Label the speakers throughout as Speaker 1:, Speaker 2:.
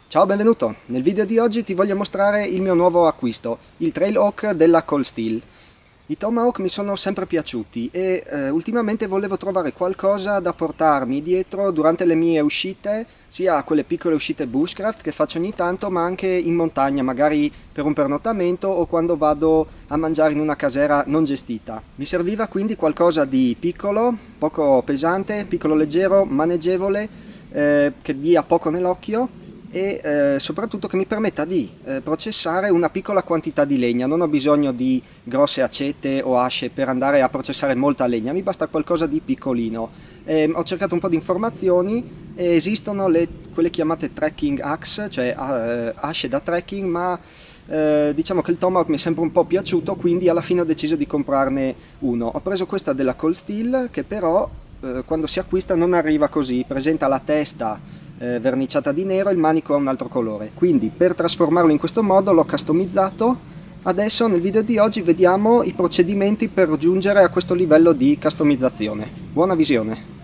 Speaker 1: Ciao, benvenuto! Nel video di oggi ti voglio mostrare il mio nuovo acquisto, il Trailhawk della Cold Steel. I Tomahawk mi sono sempre piaciuti e ultimamente volevo trovare qualcosa da portarmi dietro durante le mie uscite, sia quelle piccole uscite bushcraft che faccio ogni tanto, ma anche in montagna, magari per un pernottamento o quando vado a mangiare in una casera non gestita. Mi serviva quindi qualcosa di piccolo, poco pesante, piccolo leggero, maneggevole, che dia poco nell'occhio e soprattutto che mi permetta di processare una piccola quantità di legna. Non ho bisogno di grosse acete o asce per andare a processare molta legna, mi basta qualcosa di piccolino. Ho cercato un po' di informazioni e esistono quelle chiamate trekking axe, cioè asce da trekking, ma diciamo che il Tomahawk mi è sempre un po' piaciuto, quindi alla fine ho deciso di comprarne uno. Ho preso questa della Cold Steel, che però quando si acquista non arriva così, presenta la testa verniciata di nero e il manico ha un altro colore. Quindi per trasformarlo in questo modo l'ho customizzato. Adesso nel video di oggi vediamo i procedimenti per giungere a questo livello di customizzazione. Buona visione!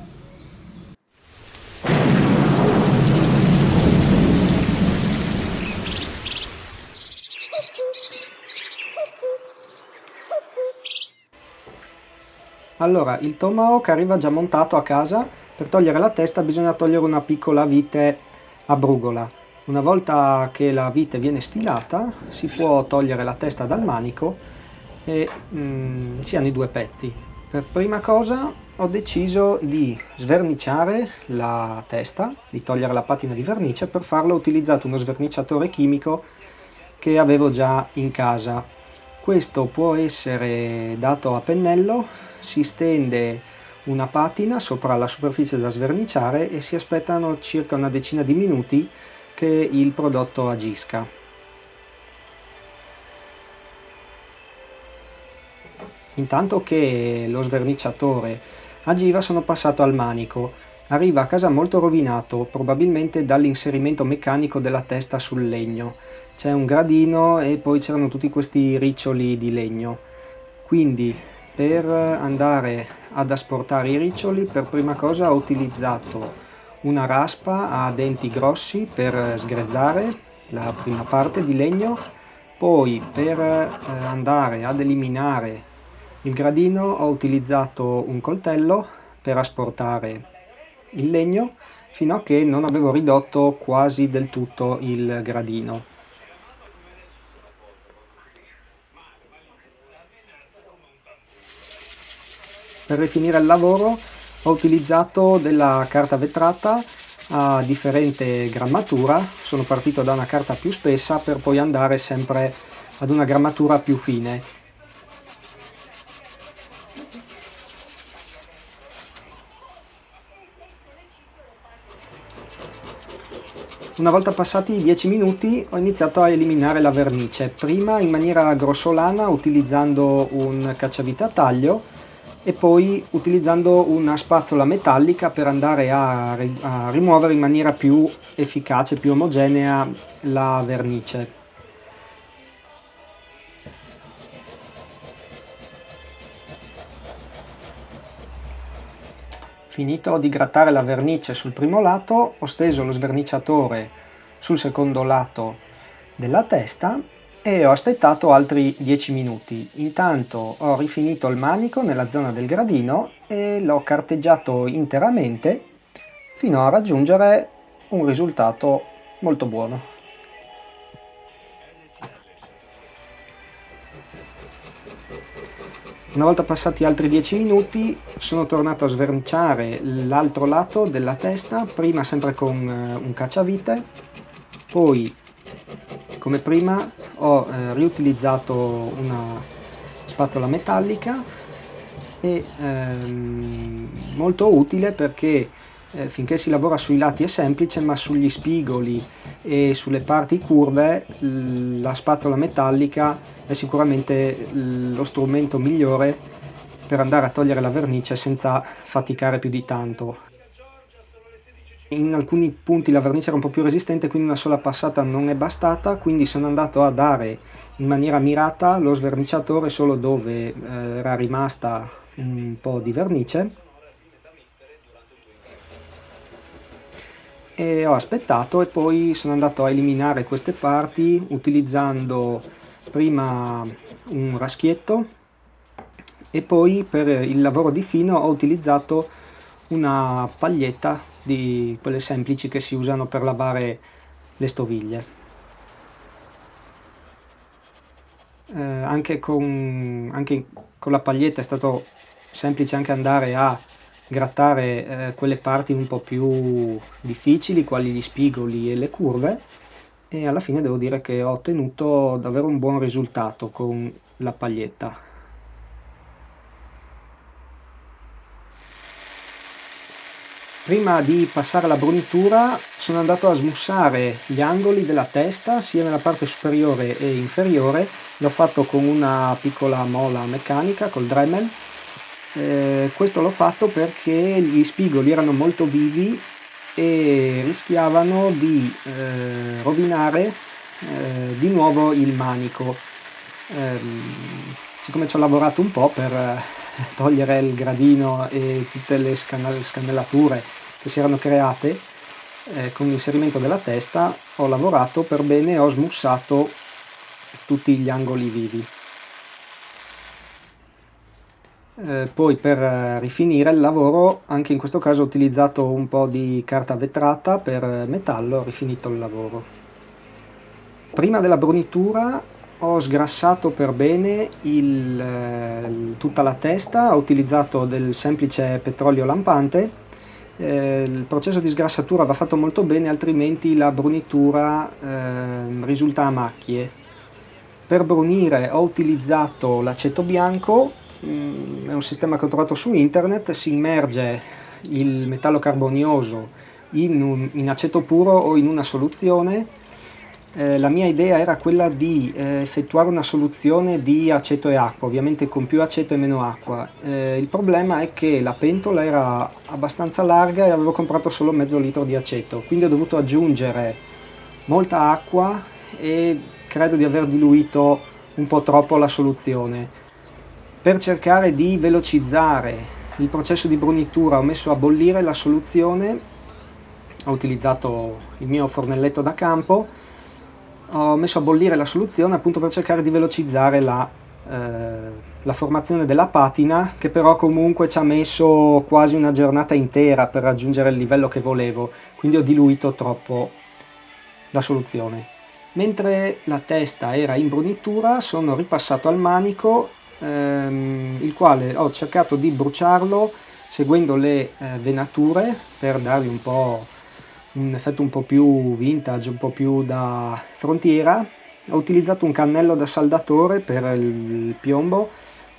Speaker 1: Allora, il Tomahawk arriva già montato a casa. Per togliere la testa bisogna togliere una piccola vite a brugola. Una volta che la vite viene sfilata, si può togliere la testa dal manico e si hanno i due pezzi. Per prima cosa ho deciso di sverniciare la testa, di togliere la patina di vernice. Per farlo ho utilizzato uno sverniciatore chimico che avevo già in casa. Questo può essere dato a pennello, si stende una patina sopra la superficie da sverniciare e si aspettano circa una decina di minuti che il prodotto agisca. Intanto che lo sverniciatore agiva sono passato al manico. Arriva a casa molto rovinato, probabilmente dall'inserimento meccanico della testa sul legno. C'è un gradino e poi c'erano tutti questi riccioli di legno. Quindi per andare ad asportare i riccioli, per prima cosa ho utilizzato una raspa a denti grossi per sgrezzare la prima parte di legno. Poi per andare ad eliminare il gradino ho utilizzato un coltello per asportare il legno fino a che non avevo ridotto quasi del tutto il gradino. Per rifinire il lavoro ho utilizzato della carta vetrata a differente grammatura. Sono partito da una carta più spessa per poi andare sempre ad una grammatura più fine. Una volta passati 10 minuti ho iniziato a eliminare la vernice, prima in maniera grossolana utilizzando un cacciavite a taglio e poi utilizzando una spazzola metallica per andare a rimuovere in maniera più efficace, più omogenea la vernice. Finito di grattare la vernice sul primo lato, ho steso lo sverniciatore sul secondo lato della testa e ho aspettato altri 10 minuti. Intanto ho rifinito il manico nella zona del gradino e l'ho carteggiato interamente fino a raggiungere un risultato molto buono. Una volta passati altri 10 minuti sono tornato a sverniciare l'altro lato della testa, prima sempre con un cacciavite, poi come prima ho riutilizzato una spazzola metallica e molto utile perché finché si lavora sui lati è semplice, ma sugli spigoli e sulle parti curve la spazzola metallica è sicuramente lo strumento migliore per andare a togliere la vernice senza faticare più di tanto. In alcuni punti la vernice era un po' più resistente, quindi una sola passata non è bastata, quindi sono andato a dare in maniera mirata lo sverniciatore solo dove era rimasta un po' di vernice e ho aspettato e poi sono andato a eliminare queste parti utilizzando prima un raschietto e poi per il lavoro di fino ho utilizzato una paglietta di quelle semplici che si usano per lavare le stoviglie. Anche con la paglietta è stato semplice anche andare a grattare quelle parti un po' più difficili, quali gli spigoli e le curve, e alla fine devo dire che ho ottenuto davvero un buon risultato con la paglietta. Prima di passare alla brunitura sono andato a smussare gli angoli della testa sia nella parte superiore e inferiore. L'ho fatto con una piccola mola meccanica col Dremel. Questo l'ho fatto perché gli spigoli erano molto vivi e rischiavano di rovinare di nuovo il manico. Siccome ci ho lavorato un po' per togliere il gradino e tutte le scannellature che si erano create con l'inserimento della testa, ho lavorato per bene e ho smussato tutti gli angoli vivi. Poi per rifinire il lavoro, anche in questo caso ho utilizzato un po' di carta vetrata per metallo, ho rifinito il lavoro. Prima della brunitura ho sgrassato per bene tutta la testa, ho utilizzato del semplice petrolio lampante. Il processo di sgrassatura va fatto molto bene, altrimenti la brunitura risulta a macchie. Per brunire ho utilizzato l'aceto bianco, è un sistema che ho trovato su internet, si immerge il metallo carbonioso in aceto puro o in una soluzione. La mia idea era quella di effettuare una soluzione di aceto e acqua, ovviamente con più aceto e meno acqua. Il problema è che la pentola era abbastanza larga e avevo comprato solo mezzo litro di aceto, quindi ho dovuto aggiungere molta acqua e credo di aver diluito un po' troppo la soluzione. Per cercare di velocizzare il processo di brunitura ho messo a bollire la soluzione, ho utilizzato il mio fornelletto da campo, ho messo a bollire la soluzione appunto per cercare di velocizzare la formazione della patina, che però comunque ci ha messo quasi una giornata intera per raggiungere il livello che volevo, quindi ho diluito troppo la soluzione. Mentre la testa era in brunitura sono ripassato al manico, il quale ho cercato di bruciarlo seguendo le venature per dargli un effetto un po' più vintage, un po' più da frontiera. Ho utilizzato un cannello da saldatore per il piombo,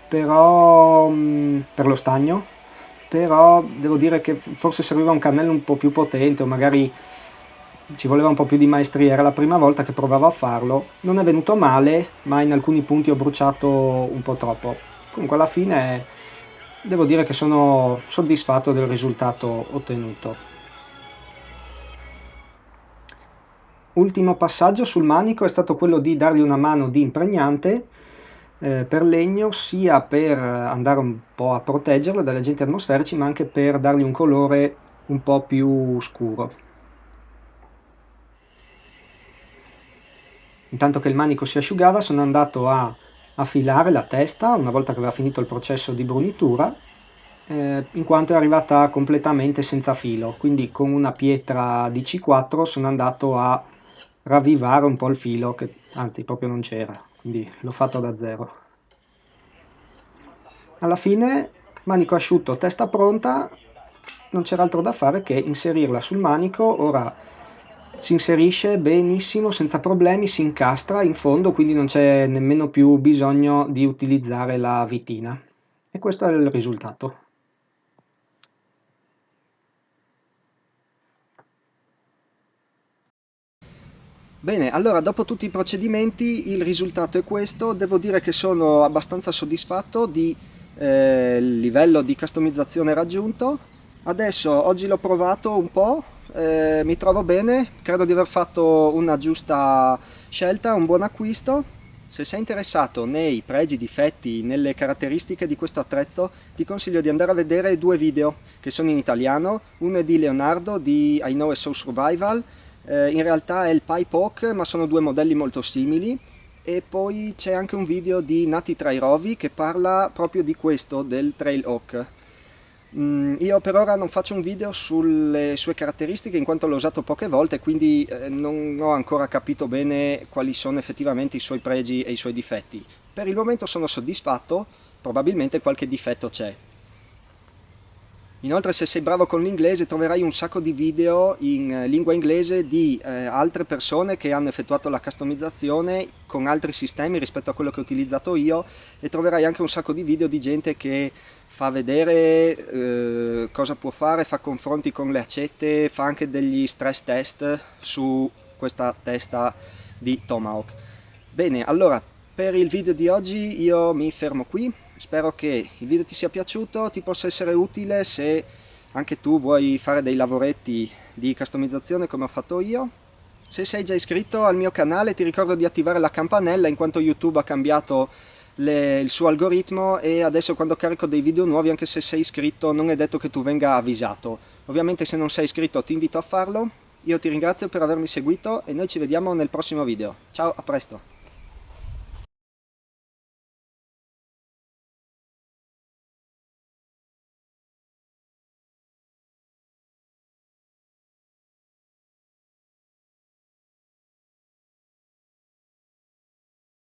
Speaker 1: però per lo stagno, però devo dire che forse serviva un cannello un po' più potente o magari ci voleva un po' più di maestria, era la prima volta che provavo a farlo, non è venuto male, ma in alcuni punti ho bruciato un po' troppo. Comunque alla fine devo dire che sono soddisfatto del risultato ottenuto. Ultimo passaggio sul manico è stato quello di dargli una mano di impregnante per legno, sia per andare un po' a proteggerlo dagli agenti atmosferici, ma anche per dargli un colore un po' più scuro. Intanto che il manico si asciugava sono andato a affilare la testa una volta che aveva finito il processo di brunitura, in quanto è arrivata completamente senza filo, quindi con una pietra di C4 sono andato a ravvivare un po' il filo, che anzi proprio non c'era, quindi l'ho fatto da zero. Alla fine, manico asciutto, testa pronta, non c'era altro da fare che inserirla sul manico. Ora si inserisce benissimo, senza problemi, si incastra in fondo, quindi non c'è nemmeno più bisogno di utilizzare la vitina. E questo è il risultato. Bene, allora dopo tutti i procedimenti il risultato è questo. Devo dire che sono abbastanza soddisfatto di livello di customizzazione raggiunto. Adesso oggi l'ho provato un po', mi trovo bene, credo di aver fatto una giusta scelta, un buon acquisto. Se sei interessato nei pregi, difetti, nelle caratteristiche di questo attrezzo, ti consiglio di andare a vedere due video che sono in italiano. Uno è di Leonardo di I Know a Soul Survival, in realtà è il Pipe Hawk, ma sono due modelli molto simili. E poi c'è anche un video di Nati Trairovi che parla proprio di questo, del Trailhawk. Io per ora non faccio un video sulle sue caratteristiche in quanto l'ho usato poche volte, quindi non ho ancora capito bene quali sono effettivamente i suoi pregi e i suoi difetti. Per il momento sono soddisfatto, probabilmente qualche difetto c'è. Inoltre, se sei bravo con l'inglese, troverai un sacco di video in lingua inglese di altre persone che hanno effettuato la customizzazione con altri sistemi rispetto a quello che ho utilizzato io, e troverai anche un sacco di video di gente che fa vedere cosa può fare, fa confronti con le accette, fa anche degli stress test su questa testa di Tomahawk. Bene, allora per il video di oggi io mi fermo qui. Spero che il video ti sia piaciuto, ti possa essere utile se anche tu vuoi fare dei lavoretti di customizzazione come ho fatto io. Se sei già iscritto al mio canale ti ricordo di attivare la campanella, in quanto YouTube ha cambiato il suo algoritmo e adesso quando carico dei video nuovi, anche se sei iscritto, non è detto che tu venga avvisato. Ovviamente se non sei iscritto ti invito a farlo. Io ti ringrazio per avermi seguito e noi ci vediamo nel prossimo video. Ciao, a presto!